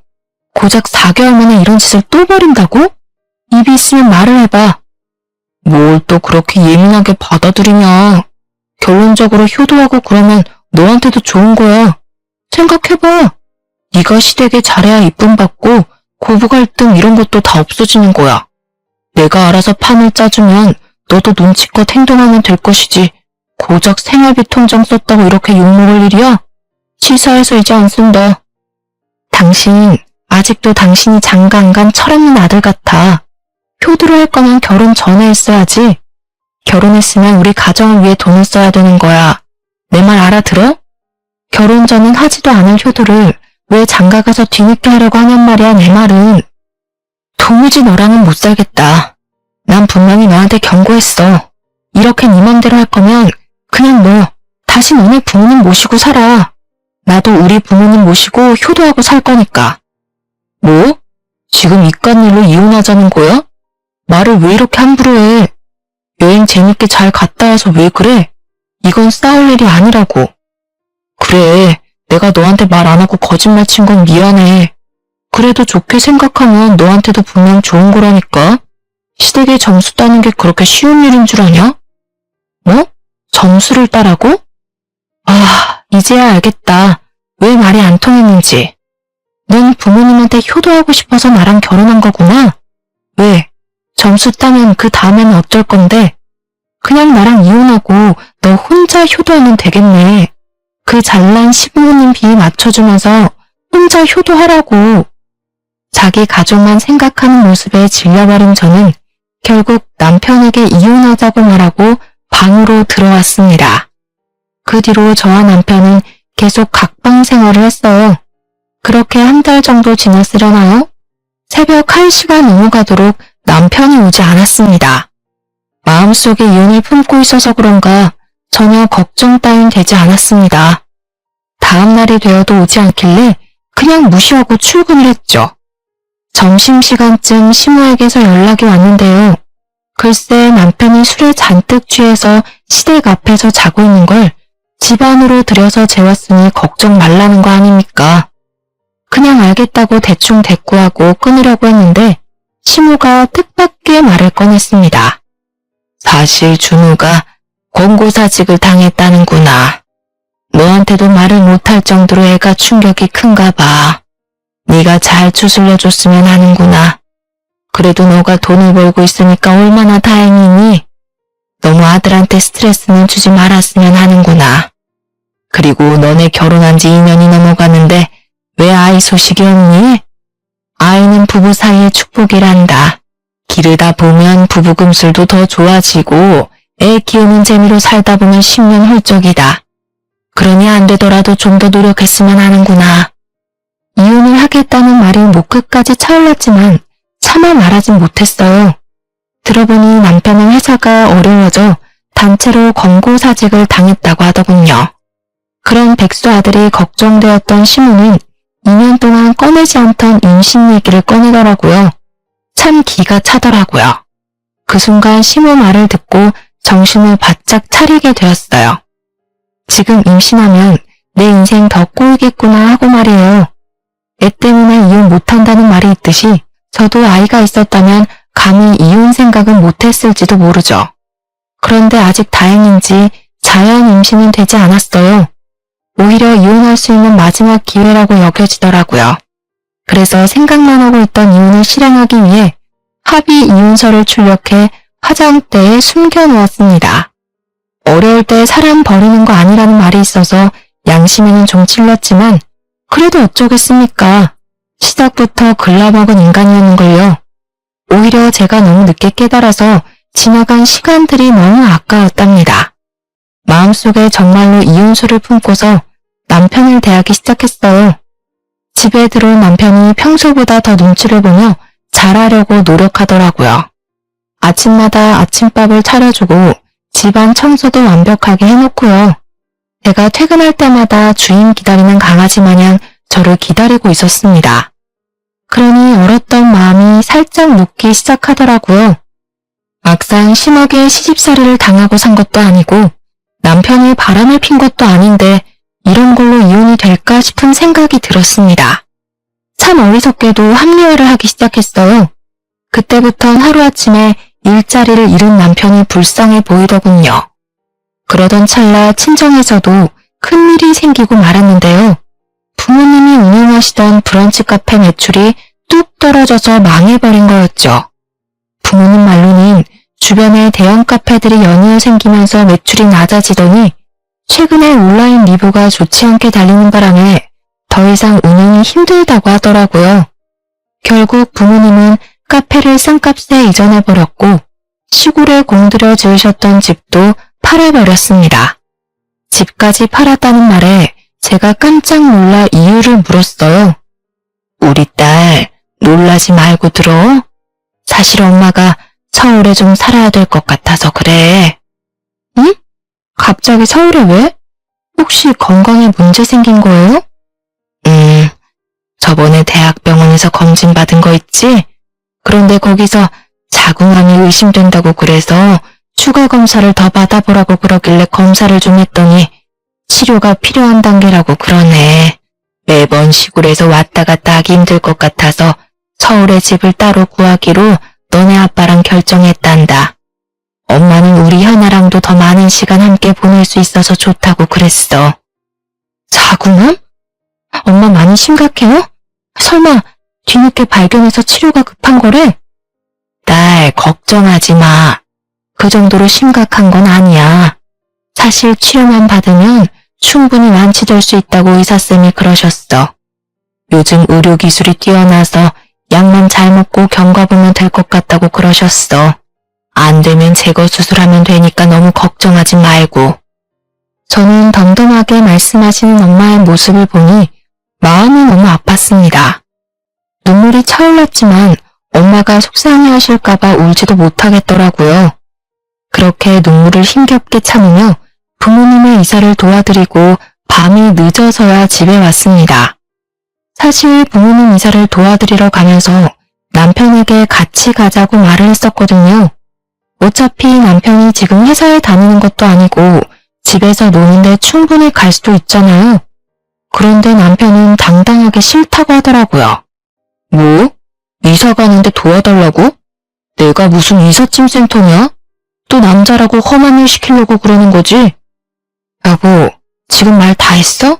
고작 4개월 만에 이런 짓을 또 벌인다고? 입이 있으면 말을 해봐. 뭘 또 그렇게 예민하게 받아들이냐. 결론적으로 효도하고 그러면 너한테도 좋은 거야. 생각해봐. 네가 시댁에 잘해야 이쁨 받고 고부 갈등 이런 것도 다 없어지는 거야. 내가 알아서 판을 짜주면 너도 눈치껏 행동하면 될 것이지. 고작 생활비 통장 썼다고 이렇게 욕먹을 일이야? 치사해서 이제 안 쓴다. 당신, 아직도 당신이 장가 안 간 철없는 아들 같아. 효도를 할 거면 결혼 전에 했어야지. 결혼했으면 우리 가정을 위해 돈을 써야 되는 거야. 내 말 알아들어? 결혼 전엔 하지도 않을 효도를 왜 장가 가서 뒤늦게 하려고 하냔 말이야, 내 말은. 도무지 너랑은 못 살겠다. 난 분명히 너한테 경고했어. 이렇게 네 맘대로 할 거면 그냥 너 다시 너네 부모님 모시고 살아. 나도 우리 부모님 모시고 효도하고 살 거니까. 뭐? 지금 이깟 일로 이혼하자는 거야? 말을 왜 이렇게 함부로 해? 여행 재밌게 잘 갔다 와서 왜 그래? 이건 싸울 일이 아니라고. 그래, 내가 너한테 말 안 하고 거짓말 친 건 미안해. 그래도 좋게 생각하면 너한테도 분명 좋은 거라니까. 시댁에 점수 따는 게 그렇게 쉬운 일인 줄 아냐? 뭐? 점수를 따라고? 아, 이제야 알겠다. 왜 말이 안 통했는지. 넌 부모님한테 효도하고 싶어서 나랑 결혼한 거구나. 왜? 점수 따면 그 다음에는 어쩔 건데? 그냥 나랑 이혼하고 너 혼자 효도하면 되겠네. 그 잘난 시부모님 비위 맞춰주면서 혼자 효도하라고. 자기 가족만 생각하는 모습에 질려버린 저는 결국 남편에게 이혼하자고 말하고 방으로 들어왔습니다. 그 뒤로 저와 남편은 계속 각방 생활을 했어요. 그렇게 한 달 정도 지났으려나요? 새벽 1시가 넘어가도록 남편이 오지 않았습니다. 마음속에 이혼을 품고 있어서 그런가 전혀 걱정 따윈 되지 않았습니다. 다음 날이 되어도 오지 않길래 그냥 무시하고 출근을 했죠. 점심시간쯤 시모에게서 연락이 왔는데요. 글쎄 남편이 술에 잔뜩 취해서 시댁 앞에서 자고 있는 걸 집 안으로 들여서 재웠으니 걱정 말라는 거 아닙니까? 그냥 알겠다고 대충 대꾸하고 끊으려고 했는데 시모가 뜻밖의 말을 꺼냈습니다. 사실 준우가 권고사직을 당했다는구나. 너한테도 말을 못할 정도로 애가 충격이 큰가 봐. 네가 잘 추슬려줬으면 하는구나. 그래도 너가 돈을 벌고 있으니까 얼마나 다행이니? 너무 아들한테 스트레스는 주지 말았으면 하는구나. 그리고 너네 결혼한 지 2년이 넘어가는데 왜 아이 소식이 없니? 아이는 부부 사이의 축복이란다. 기르다 보면 부부 금슬도 더 좋아지고 애 키우는 재미로 살다 보면 10년 훌쩍이다. 그러니 안 되더라도 좀 더 노력했으면 하는구나. 이혼을 하겠다는 말이 목 끝까지 차올랐지만 차마 말하진 못했어요. 들어보니 남편은 회사가 어려워져 단체로 권고사직을 당했다고 하더군요. 그런 백수 아들이 걱정되었던 시모는 2년 동안 꺼내지 않던 임신 얘기를 꺼내더라고요. 참 기가 차더라고요. 그 순간 시모 말을 듣고 정신을 바짝 차리게 되었어요. 지금 임신하면 내 인생 더 꼬이겠구나 하고 말이에요. 애 때문에 이혼 못한다는 말이 있듯이 저도 아이가 있었다면 감히 이혼 생각은 못했을지도 모르죠. 그런데 아직 다행인지 자연 임신은 되지 않았어요. 오히려 이혼할 수 있는 마지막 기회라고 여겨지더라고요. 그래서 생각만 하고 있던 이혼을 실행하기 위해 합의 이혼서를 출력해 화장대에 숨겨놓았습니다. 어려울 때 사람 버리는 거 아니라는 말이 있어서 양심에는 좀 찔렸지만 그래도 어쩌겠습니까? 시작부터 글러먹은 인간이었는걸요. 오히려 제가 너무 늦게 깨달아서 지나간 시간들이 너무 아까웠답니다. 마음속에 정말로 이혼수를 품고서 남편을 대하기 시작했어요. 집에 들어온 남편이 평소보다 더 눈치를 보며 잘하려고 노력하더라고요. 아침마다 아침밥을 차려주고 집안 청소도 완벽하게 해놓고요. 제가 퇴근할 때마다 주인 기다리는 강아지 마냥 저를 기다리고 있었습니다. 그러니 얼었던 마음이 살짝 녹기 시작하더라고요. 막상 심하게 시집살이를 당하고 산 것도 아니고 남편이 바람을 핀 것도 아닌데 이런 걸로 이혼이 될까 싶은 생각이 들었습니다. 참 어리석게도 합리화를 하기 시작했어요. 그때부턴 하루아침에 일자리를 잃은 남편이 불쌍해 보이더군요. 그러던 찰나 친정에서도 큰일이 생기고 말았는데요. 부모님이 운영하시던 브런치 카페 매출이 뚝 떨어져서 망해버린 거였죠. 부모님 말로는 주변에 대형 카페들이 연이어 생기면서 매출이 낮아지더니 최근에 온라인 리뷰가 좋지 않게 달리는 바람에 더 이상 운영이 힘들다고 하더라고요. 결국 부모님은 카페를 싼값에 이전해버렸고 시골에 공들여 지으셨던 집도 팔아버렸습니다. 집까지 팔았다는 말에 제가 깜짝 놀라 이유를 물었어요. 우리 딸 놀라지 말고 들어. 사실 엄마가 서울에 좀 살아야 될 것 같아서 그래. 응? 갑자기 서울에 왜? 혹시 건강에 문제 생긴 거예요? 저번에 대학병원에서 검진받은 거 있지? 그런데 거기서 자궁암이 의심된다고 그래서 추가 검사를 더 받아보라고 그러길래 검사를 좀 했더니 치료가 필요한 단계라고 그러네. 매번 시골에서 왔다 갔다 하기 힘들 것 같아서 서울에 집을 따로 구하기로 너네 아빠랑 결정했단다. 엄마는 우리 현아랑도 더 많은 시간 함께 보낼 수 있어서 좋다고 그랬어. 자궁암? 엄마 많이 심각해요? 설마 뒤늦게 발견해서 치료가 급한 거래? 딸, 걱정하지 마. 그 정도로 심각한 건 아니야. 사실 치료만 받으면 충분히 완치될 수 있다고 의사쌤이 그러셨어. 요즘 의료기술이 뛰어나서 약만 잘 먹고 경과보면 될 것 같다고 그러셨어. 안 되면 제거 수술하면 되니까 너무 걱정하지 말고. 저는 덤덤하게 말씀하시는 엄마의 모습을 보니 마음이 너무 아팠습니다. 눈물이 차올랐지만 엄마가 속상해하실까봐 울지도 못하겠더라고요. 그렇게 눈물을 힘겹게 참으며 부모님의 이사를 도와드리고 밤이 늦어서야 집에 왔습니다. 사실 부모님 이사를 도와드리러 가면서 남편에게 같이 가자고 말을 했었거든요. 어차피 남편이 지금 회사에 다니는 것도 아니고 집에서 노는데 충분히 갈 수도 있잖아요. 그런데 남편은 당당하게 싫다고 하더라고요. 뭐? 이사 가는데 도와달라고? 내가 무슨 이삿짐 센터냐? 또 남자라고 험한 일 시키려고 그러는 거지? 여보, 지금 말 다 했어?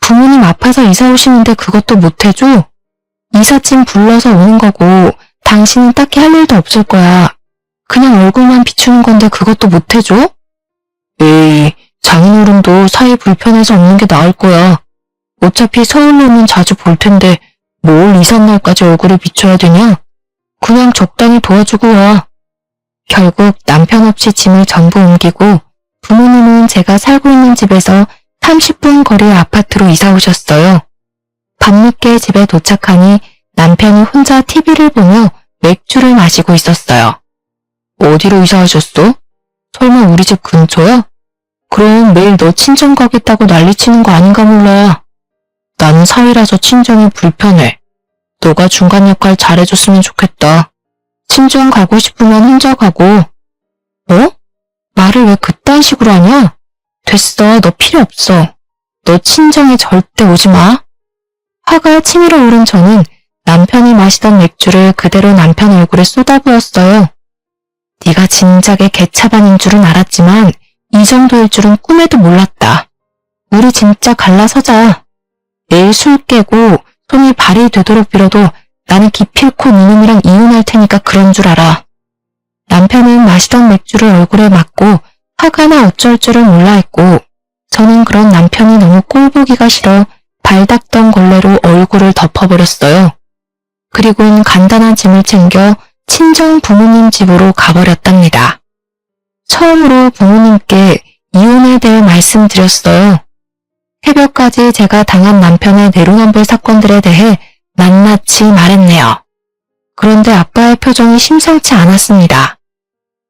부모님 아파서 이사 오시는데 그것도 못 해줘? 이삿짐 불러서 오는 거고 당신은 딱히 할 일도 없을 거야. 그냥 얼굴만 비추는 건데 그것도 못 해줘? 에이, 장인어른도 사이 불편해서 없는 게 나을 거야. 어차피 서울로 오면 자주 볼 텐데 뭘 이삿날까지 얼굴을 비춰야 되냐? 그냥 적당히 도와주고 와. 결국 남편 없이 짐을 전부 옮기고 부모님은 제가 살고 있는 집에서 30분 거리의 아파트로 이사 오셨어요. 밤늦게 집에 도착하니 남편이 혼자 TV를 보며 맥주를 마시고 있었어요. 어디로 이사하셨어? 설마 우리 집 근처야? 그럼 매일 너 친정 가겠다고 난리치는 거 아닌가 몰라. 나는 사위라서 친정이 불편해. 너가 중간 역할 잘해줬으면 좋겠다. 친정 가고 싶으면 혼자 가고. 어? 말을 왜 그딴 식으로 하냐? 됐어, 너 필요 없어. 너 친정에 절대 오지 마. 화가 치밀어 오른 저는 남편이 마시던 맥주를 그대로 남편 얼굴에 쏟아부었어요. 네가 진작에 개차반인 줄은 알았지만 이 정도일 줄은 꿈에도 몰랐다. 우리 진짜 갈라서자. 내일 술 깨고 손이 발이 되도록 빌어도 나는 기필코 니놈이랑 이혼할 테니까 그런 줄 알아. 남편은 마시던 맥주를 얼굴에 맞고 화가 나 어쩔 줄을 몰라 했고 저는 그런 남편이 너무 꼴보기가 싫어 발 닦던 걸레로 얼굴을 덮어버렸어요. 그리고는 간단한 짐을 챙겨 친정 부모님 집으로 가버렸답니다. 처음으로 부모님께 이혼에 대해 말씀드렸어요. 새벽까지 제가 당한 남편의 내로남불 사건들에 대해 낱낱이 말했네요. 그런데 아빠의 표정이 심상치 않았습니다.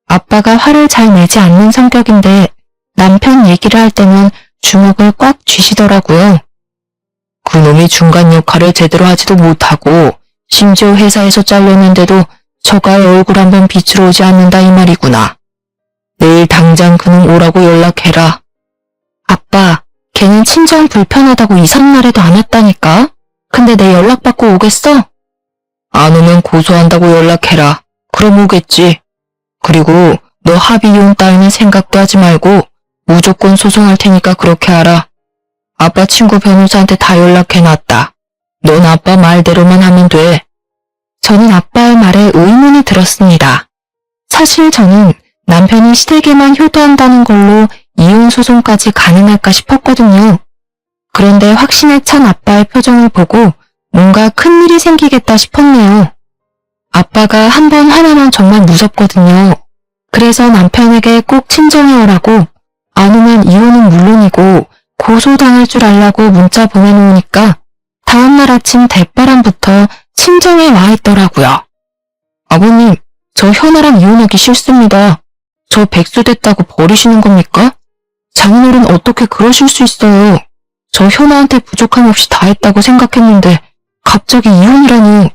아빠가 화를 잘 내지 않는 성격인데 남편 얘기를 할 때는 주먹을 꽉 쥐시더라고요. 그놈이 중간 역할을 제대로 하지도 못하고 심지어 회사에서 잘렸는데도 저가의 얼굴 한번 비추러 오지 않는다 이 말이구나. 내일 당장 그놈 오라고 연락해라. 아빠, 걔는 친정 불편하다고 이삿날에도 안 왔다니까? 근데 내 연락받고 오겠어? 안 오면 고소한다고 연락해라. 그럼 오겠지. 그리고 너 합의 이혼 따위는 생각도 하지 말고 무조건 소송할 테니까 그렇게 알아. 아빠 친구 변호사한테 다 연락해놨다. 넌 아빠 말대로만 하면 돼. 저는 아빠의 말에 의문이 들었습니다. 사실 저는 남편이 시댁에만 효도한다는 걸로 이혼 소송까지 가능할까 싶었거든요. 그런데 확신에 찬 아빠의 표정을 보고 뭔가 큰일이 생기겠다 싶었네요. 아빠가 한 번 하나면 정말 무섭거든요. 그래서 남편에게 꼭 친정에 오라고 안 오면 이혼은 물론이고 고소당할 줄 알라고 문자 보내놓으니까 다음날 아침 대바람부터 친정에 와 있더라고요. 아버님, 저 현아랑 이혼하기 싫습니다. 저 백수 됐다고 버리시는 겁니까? 장인어른 어떻게 그러실 수 있어요. 저 현아한테 부족함 없이 다 했다고 생각했는데 갑자기 이혼이라니.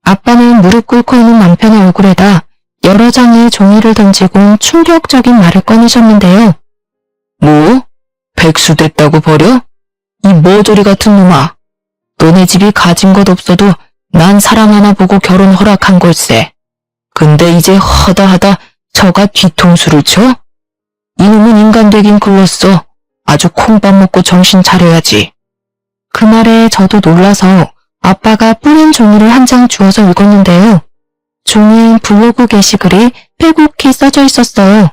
아빠는 무릎 꿇고 있는 남편의 얼굴에다 여러 장의 종이를 던지고 충격적인 말을 꺼내셨는데요. 뭐? 백수 됐다고 버려? 이 머저리 같은 놈아. 너네 집이 가진 것 없어도 난 사람 하나 보고 결혼 허락한 걸세. 근데 이제 허다하다 저가 뒤통수를 쳐? 이놈은 인간 되긴 글렀어. 아주 콩밥 먹고 정신 차려야지. 그 말에 저도 놀라서 아빠가 뿌린 종이를 한 장 주워서 읽었는데요. 종이엔 블로그 게시글이 빼곡히 써져 있었어요.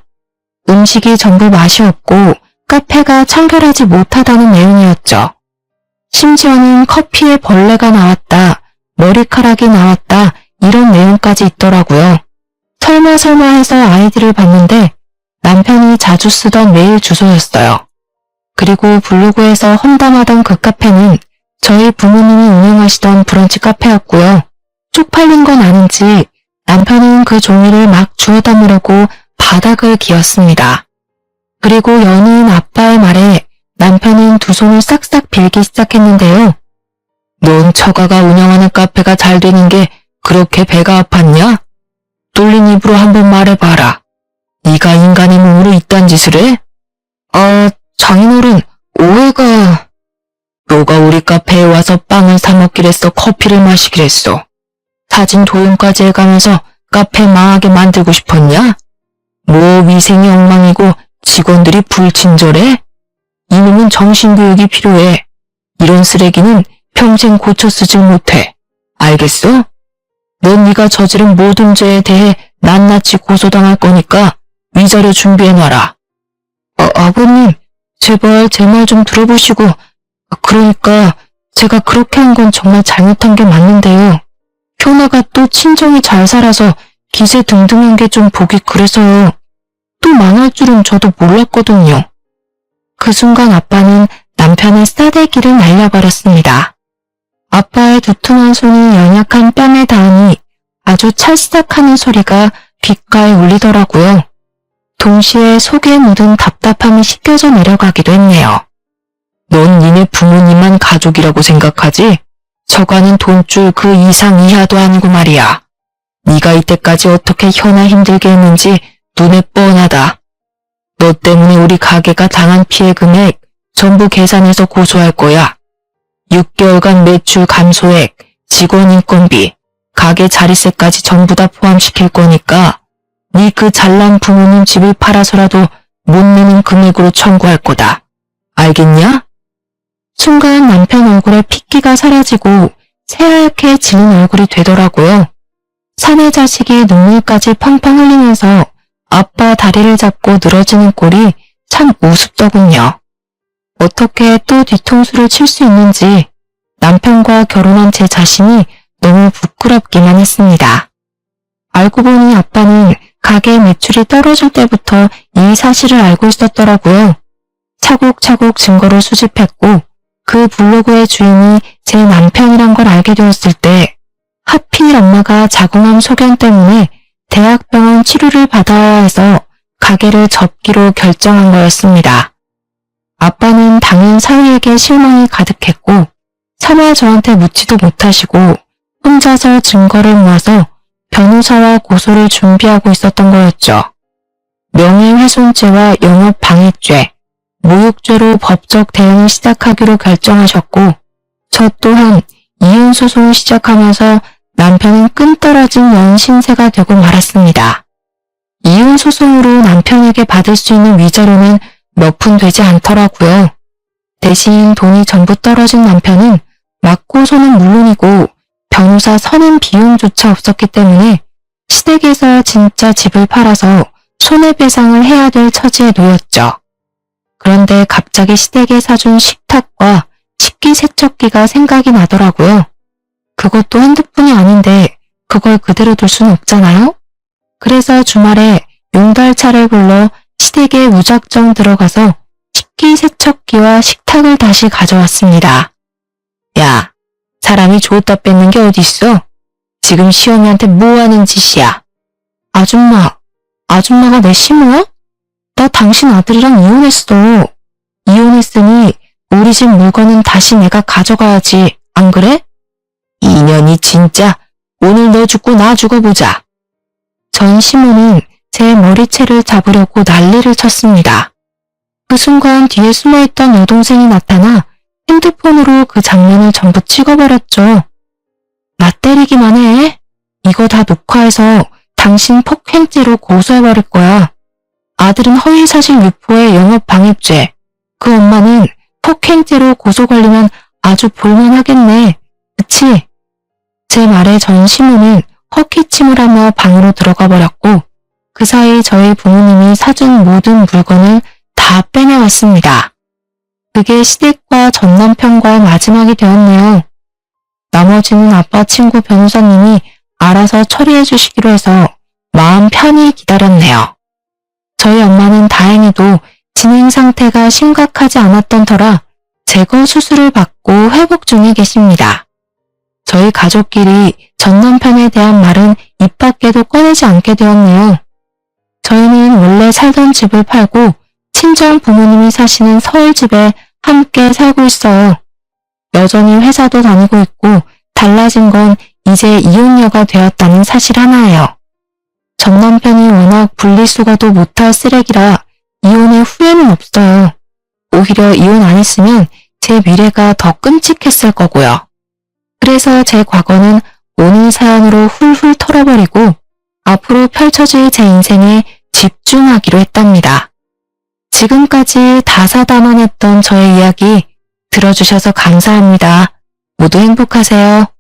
음식이 전부 맛이 없고 카페가 청결하지 못하다는 내용이었죠. 심지어는 커피에 벌레가 나왔다, 머리카락이 나왔다 이런 내용까지 있더라고요. 설마 해서 아이디를 봤는데 남편이 자주 쓰던 메일 주소였어요. 그리고 블로그에서 험담하던 그 카페는 저희 부모님이 운영하시던 브런치 카페였고요. 쪽팔린 건 아닌지 남편은 그 종이를 막 주워 담으려고 바닥을 기었습니다. 그리고 연이은 아빠의 말에 남편은 두 손을 싹싹 빌기 시작했는데요. 넌 처가가 운영하는 카페가 잘 되는 게 그렇게 배가 아팠냐? 뚫린 입으로 한번 말해봐라. 네가 인간의 몸으로 이딴 짓을 해? 장인어른, 오해가... 너가 우리 카페에 와서 빵을 사 먹기랬어, 커피를 마시기랬어. 사진 도용까지 해가면서 카페 망하게 만들고 싶었냐? 뭐 위생이 엉망이고 직원들이 불친절해? 이놈은 정신교육이 필요해. 이런 쓰레기는 평생 고쳐 쓰질 못해. 알겠어? 넌 네가 저지른 모든 죄에 대해 낱낱이 고소당할 거니까 위자료 준비해놔라. 아버님, 제발 제 말 좀 들어보시고. 그러니까 제가 그렇게 한 건 정말 잘못한 게 맞는데요. 효나가 또 친정이 잘 살아서 기세 등등한 게 좀 보기 그래서요. 또 망할 줄은 저도 몰랐거든요. 그 순간 아빠는 남편의 싸대기를 날려버렸습니다. 아빠의 두툼한 손이 연약한 뺨에 닿으니 아주 찰싹하는 소리가 귓가에 울리더라고요. 동시에 속에 묻은 답답함이 씻겨져 내려가기도 했네요. 넌 니네 부모님만 가족이라고 생각하지? 저가는 돈줄 그 이상 이하도 아니고 말이야. 네가 이때까지 어떻게 현아 힘들게 했는지 눈에 뻔하다. 너 때문에 우리 가게가 당한 피해 금액 전부 계산해서 고소할 거야. 6개월간 매출 감소액, 직원 인건비, 가게 자리세까지 전부 다 포함시킬 거니까 네 그 잘난 부모님 집을 팔아서라도 못 내는 금액으로 청구할 거다. 알겠냐? 순간 남편 얼굴에 핏기가 사라지고 새하얗게 질린 얼굴이 되더라고요. 사내 자식이 눈물까지 펑펑 흘리면서 아빠 다리를 잡고 늘어지는 꼴이 참 우습더군요. 어떻게 또 뒤통수를 칠 수 있는지 남편과 결혼한 제 자신이 너무 부끄럽기만 했습니다. 알고 보니 아빠는 가게 매출이 떨어질 때부터 이 사실을 알고 있었더라고요. 차곡차곡 증거를 수집했고 그 블로그의 주인이 제 남편이란 걸 알게 되었을 때 하필 엄마가 자궁암 소견 때문에 대학병원 치료를 받아야 해서 가게를 접기로 결정한 거였습니다. 아빠는 당연 사위에게 실망이 가득했고 차마 저한테 묻지도 못하시고 혼자서 증거를 모아서 변호사와 고소를 준비하고 있었던 거였죠. 명예훼손죄와 영업방해죄, 모욕죄로 법적 대응을 시작하기로 결정하셨고 저 또한 이혼 소송을 시작하면서 남편은 끈떨어진 연신세가 되고 말았습니다. 이혼 소송으로 남편에게 받을 수 있는 위자료는 몇 푼 되지 않더라고요. 대신 돈이 전부 떨어진 남편은 맞고소는 물론이고 변호사 선임 비용조차 없었기 때문에 시댁에서 진짜 집을 팔아서 손해배상을 해야 될 처지에 놓였죠. 그런데 갑자기 시댁에 사준 식탁과 식기세척기가 생각이 나더라고요. 그것도 한두 푼이 아닌데 그걸 그대로 둘 순 없잖아요? 그래서 주말에 용달차를 불러 시댁에 무작정 들어가서 식기세척기와 식탁을 다시 가져왔습니다. 야, 사람이 줬다 뺏는 게 어딨어? 지금 시어미한테 뭐 하는 짓이야? 아줌마가 내 시모야? 나 당신 아들이랑 이혼했어. 이혼했으니 우리 집 물건은 다시 내가 가져가야지, 안 그래? 이년이 진짜 오늘 너 죽고 나 죽어보자. 전 시모는 제 머리채를 잡으려고 난리를 쳤습니다. 그 순간 뒤에 숨어있던 여동생이 나타나 핸드폰으로 그 장면을 전부 찍어버렸죠. 나 때리기만 해. 이거 다 녹화해서 당신 폭행죄로 고소해버릴 거야. 아들은 허위사실 유포에 영업방해죄, 그 엄마는 폭행죄로 고소 걸리면 아주 볼만하겠네. 그치? 제 말에 전 시모는 헛기침을 하며 방으로 들어가 버렸고 그 사이 저희 부모님이 사준 모든 물건을 다 빼내왔습니다. 그게 시댁과 전 남편과의 마지막이 되었네요. 나머지는 아빠 친구 변호사님이 알아서 처리해 주시기로 해서 마음 편히 기다렸네요. 저희 엄마는 다행히도 진행 상태가 심각하지 않았던 터라 제거 수술을 받고 회복 중에 계십니다. 저희 가족끼리 전 남편에 대한 말은 입 밖에도 꺼내지 않게 되었네요. 저희는 원래 살던 집을 팔고 친정 부모님이 사시는 서울집에 함께 살고 있어요. 여전히 회사도 다니고 있고 달라진 건 이제 이혼녀가 되었다는 사실 하나예요. 전 남편이 워낙 분리수거도 못할 쓰레기라 이혼의 후회는 없어요. 오히려 이혼 안 했으면 제 미래가 더 끔찍했을 거고요. 그래서 제 과거는 오늘 사연으로 훌훌 털어버리고 앞으로 펼쳐질 제 인생에 집중하기로 했답니다. 지금까지 다사다난했던 저의 이야기 들어주셔서 감사합니다. 모두 행복하세요.